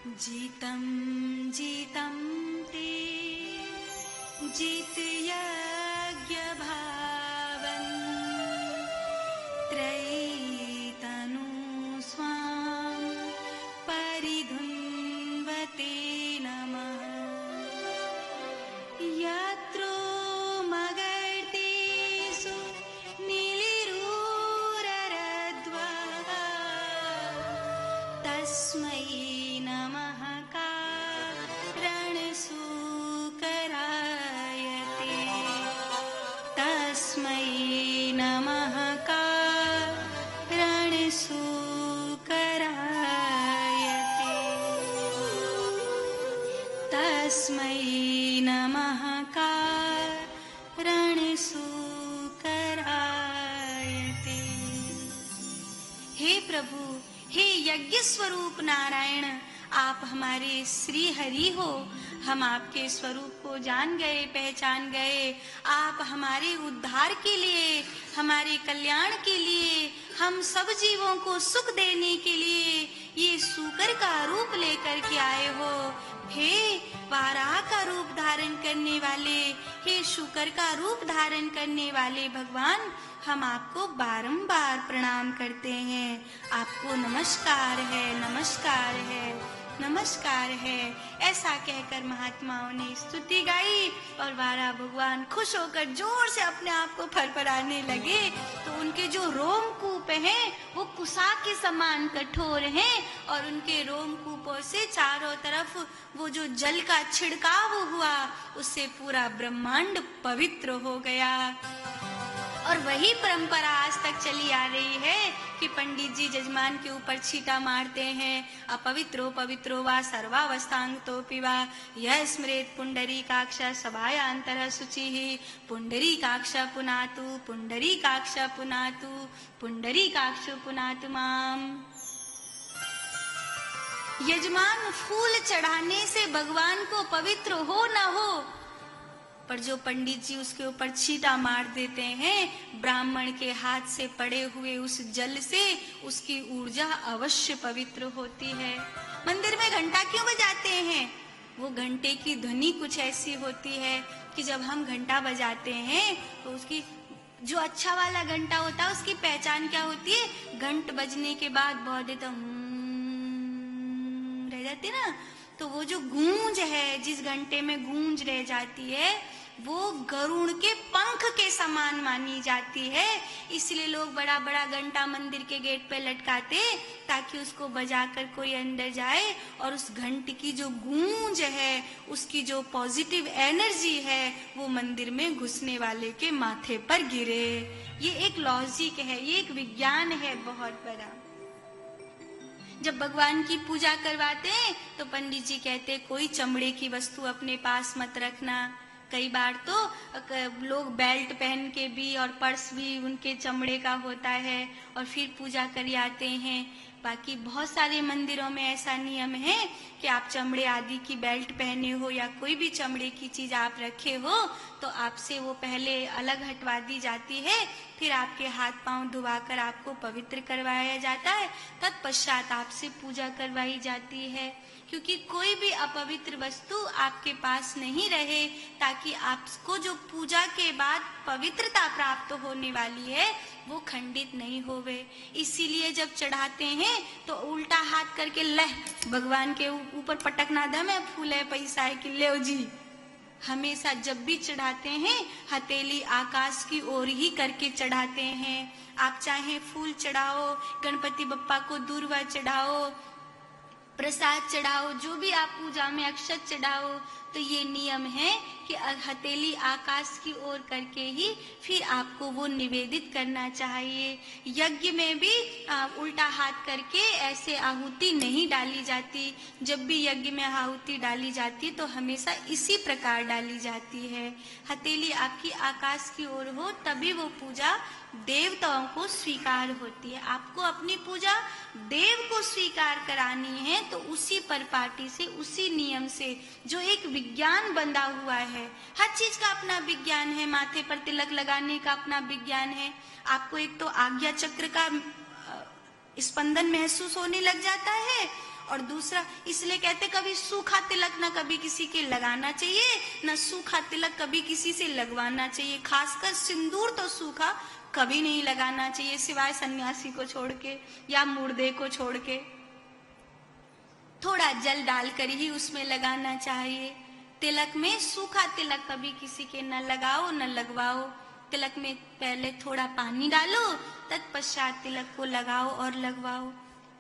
जीतं जीतं ते जितयज्ञभावन् त्रयीतनु स्वां परिधुन्वते नमः। यत्रो मगर्तेषु नीलिरूररध्वः तस्मै नमः कारणसूकरायते। तस्मै नमः कारणसूकरायते। तस्मै नमः कारणसूकरायते। हे प्रभु, हे यज्ञ स्वरूप नारायण, आप हमारे श्री हरि हो। हम आपके स्वरूप को जान गए, पहचान गए। आप हमारे उद्धार के लिए, हमारे कल्याण के लिए, हम सब जीवों को सुख देने के लिए ये सूकर का रूप लेकर के आए हो। हे वाराह का रूप धारण करने वाले, हे शूकर का रूप धारण करने वाले भगवान, हम आपको बारंबार प्रणाम करते हैं। आपको नमस्कार है, नमस्कार है, नमस्कार है। ऐसा कहकर महात्माओं ने स्तुति गाई और वाराह भगवान खुश होकर जोर से अपने आप को फरफराने लगे। तो उनके जो रोमकूप हैं वो कुसा के समान कठोर हैं और उनके रोमकूपों से चारों तरफ वो जो जल का छिड़काव हुआ उससे पूरा ब्रह्मांड पवित्र हो गया। और वही परंपरा आज तक चली आ रही है कि पंडित जी जजमान के ऊपर छींटा मारते हैं। अपवित्रो पवित्रो वा सर्वावस्थांगतोऽपि वा यः स्मरेत् पुंडरीकाक्ष सभायान्तरः शुचिः पुंडरीकाक्ष पुनातु पुंडरीकाक्ष पुनातु पुंडरीकाक्ष पुनातु माम्। यजमान फूल चढ़ाने से भगवान को पवित्र हो न हो, पर जो पंडित जी उसके ऊपर छींटा मार देते हैं, ब्राह्मण के हाथ से पड़े हुए उस जल से उसकी ऊर्जा अवश्य पवित्र होती है। मंदिर में घंटा क्यों बजाते हैं? वो घंटे की ध्वनि कुछ ऐसी होती है कि जब हम घंटा बजाते हैं तो उसकी जो अच्छा वाला घंटा होता है उसकी पहचान क्या होती है? घंट बजने के बाद बहुत देर तक रह जाती है ना, तो वो जो गूंज है, जिस घंटे में गूंज रह जाती है वो गरुड़ के पंख के समान मानी जाती है। इसलिए लोग बड़ा बड़ा घंटा मंदिर के गेट पे लटकाते ताकि उसको बजाकर कोई अंदर जाए और उस घंट की जो गूंज है, उसकी जो पॉजिटिव एनर्जी है वो मंदिर में घुसने वाले के माथे पर गिरे। ये एक लॉजिक है, ये एक विज्ञान है बहुत बड़ा। जब भगवान की पूजा करवाते हैं तो पंडित जी कहते कोई चमड़े की वस्तु अपने पास मत रखना। कई बार तो लोग बेल्ट पहन के भी और पर्स भी उनके चमड़े का होता है और फिर पूजा कर आते हैं। बाकी बहुत सारे मंदिरों में ऐसा नियम है कि आप चमड़े आदि की बेल्ट पहने हो या कोई भी चमड़े की चीज आप रखे हो तो आपसे वो पहले अलग हटवा दी जाती है, फिर आपके हाथ पांव धुआकर आपको पवित्र करवाया जाता है, तत्पश्चात आपसे पूजा करवाई जाती है। क्योंकि कोई भी अपवित्र वस्तु आपके पास नहीं रहे, ताकि आपको जो पूजा के बाद पवित्रता प्राप्त होने वाली है वो खंडित नहीं होवे। इसीलिए जब चढ़ाते हैं तो उल्टा हाथ करके लह भगवान के ऊपर पटकना दे में फूल है पैसा है कि ले जी। हमेशा जब भी चढ़ाते हैं हथेली आकाश की ओर ही करके चढ़ाते हैं। आप चाहे फूल चढ़ाओ, गणपति बप्पा को दूर्वा चढ़ाओ, प्रसाद चढ़ाओ, जो भी आप पूजा में अक्षत चढ़ाओ, तो ये नियम है कि हथेली आकाश की ओर करके ही फिर आपको वो निवेदित करना चाहिए। यज्ञ में भी उल्टा हाथ करके ऐसे आहुति नहीं डाली जाती। जब भी यज्ञ में आहुति डाली जाती है तो हमेशा इसी प्रकार डाली जाती है। हथेली आपकी आकाश की ओर हो तभी वो पूजा देवताओं को स्वीकार होती है। आपको अपनी पूजा देव को स्वीकार करानी है तो उसी परिपाटी से, उसी नियम से, जो एक विज्ञान बंधा हुआ है। हर चीज का अपना विज्ञान है। माथे पर तिलक लगाने का अपना विज्ञान है। आपको एक तो आज्ञा चक्र का स्पंदन महसूस होने लग जाता है और दूसरा इसलिए कहते कभी सूखा तिलक ना कभी किसी के लगाना चाहिए, ना सूखा तिलक कभी किसी से लगवाना चाहिए। खासकर सिंदूर तो सूखा कभी नहीं लगाना चाहिए, सिवाय सन्यासी को छोड़ के या मुर्दे को छोड़ के। थोड़ा जल डालकर ही उसमें लगाना चाहिए। तिलक में सूखा तिलक कभी किसी के न लगाओ न लगवाओ। तिलक में पहले थोड़ा पानी डालो, तत्पश्चात तिलक को लगाओ और लगवाओ।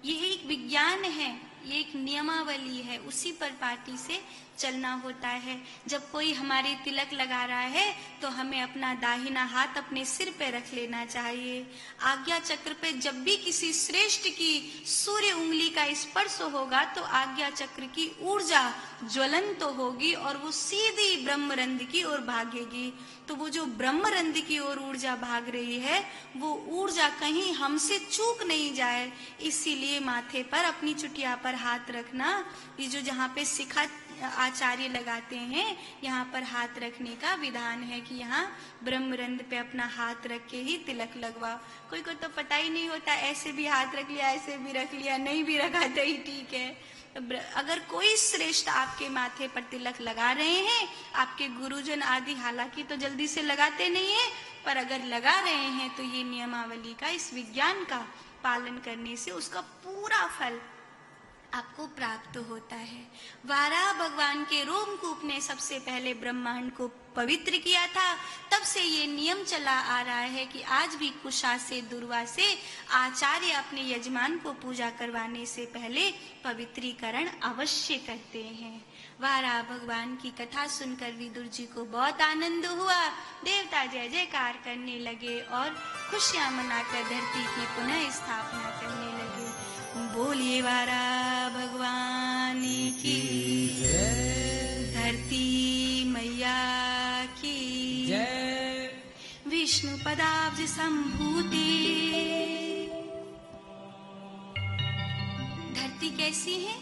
ये एक विज्ञान है, ये एक नियमावली है, उसी पर पाटी से चलना होता है। जब कोई हमारे तिलक लगा रहा है तो हमें अपना दाहिना हाथ अपने सिर पे रख लेना चाहिए। आज्ञा चक्र पे जब भी किसी श्रेष्ठ की सूर्य उंगली का स्पर्श होगा तो आज्ञा चक्र की ऊर्जा ज्वलंत होगी और वो सीधी ब्रह्मरंध्र की ओर भागेगी। तो वो जो ब्रह्मरंध्र की ओर ऊर्जा भाग रही है वो ऊर्जा कहीं हमसे चूक नहीं जाए, इसीलिए माथे पर अपनी चुटिया पर हाथ रखना। ये जो जहाँ पे शिखा आचार्य लगाते हैं यहाँ पर हाथ रखने का विधान है कि यहाँ ब्रह्मरंध्र पे अपना हाथ रख के ही तिलक लगवाओ। कोई को तो पता ही नहीं होता, ऐसे भी हाथ रख लिया, ऐसे भी रख लिया, नहीं भी रखा तो ही ठीक है। अगर कोई श्रेष्ठ आपके माथे पर तिलक लगा रहे हैं, आपके गुरुजन आदि हालांकि तो जल्दी से लगाते नहीं है, पर अगर लगा रहे हैं तो ये नियमावली का, इस विज्ञान का पालन करने से उसका पूरा फल आपको प्राप्त होता है। वाराह भगवान के रोमकूप ने सबसे पहले ब्रह्मांड को पवित्र किया था, तब से ये नियम चला आ रहा है कि आज भी कुशा से दुर्वा से आचार्य अपने यजमान को पूजा करवाने से पहले पवित्रीकरण अवश्य करते हैं। वाराह भगवान की कथा सुनकर विदुर जी को बहुत आनंद हुआ। देवता जय जयकार करने लगे और खुशियां मनाकर धरती की पुनः स्थापना करने लगे। बोलिए वाराह भगवान की जय, धरती मैया की जय। विष्णु पदाब्ज संभूति। धरती कैसी है?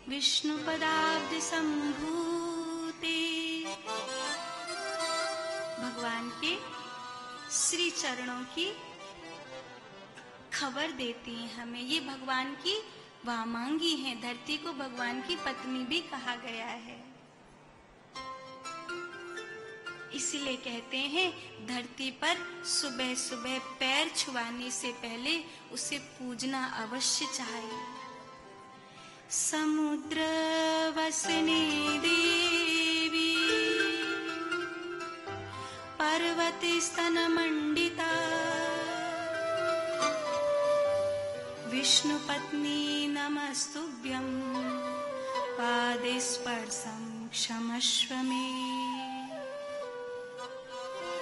विष्णु पदाब्ज संभूति। भगवान के श्री चरणों की खबर देती है हमें। ये भगवान की वामांगी है। धरती को भगवान की पत्नी भी कहा गया है। इसीलिए कहते हैं धरती पर सुबह सुबह पैर छुआने से पहले उसे पूजना अवश्य चाहिए। समुद्र वसने देवी पर्वत स्तन मंडिता, विष्णु पत्नी नमस्तुभ्यं, पादे स्पर्शं क्षमस्व मे।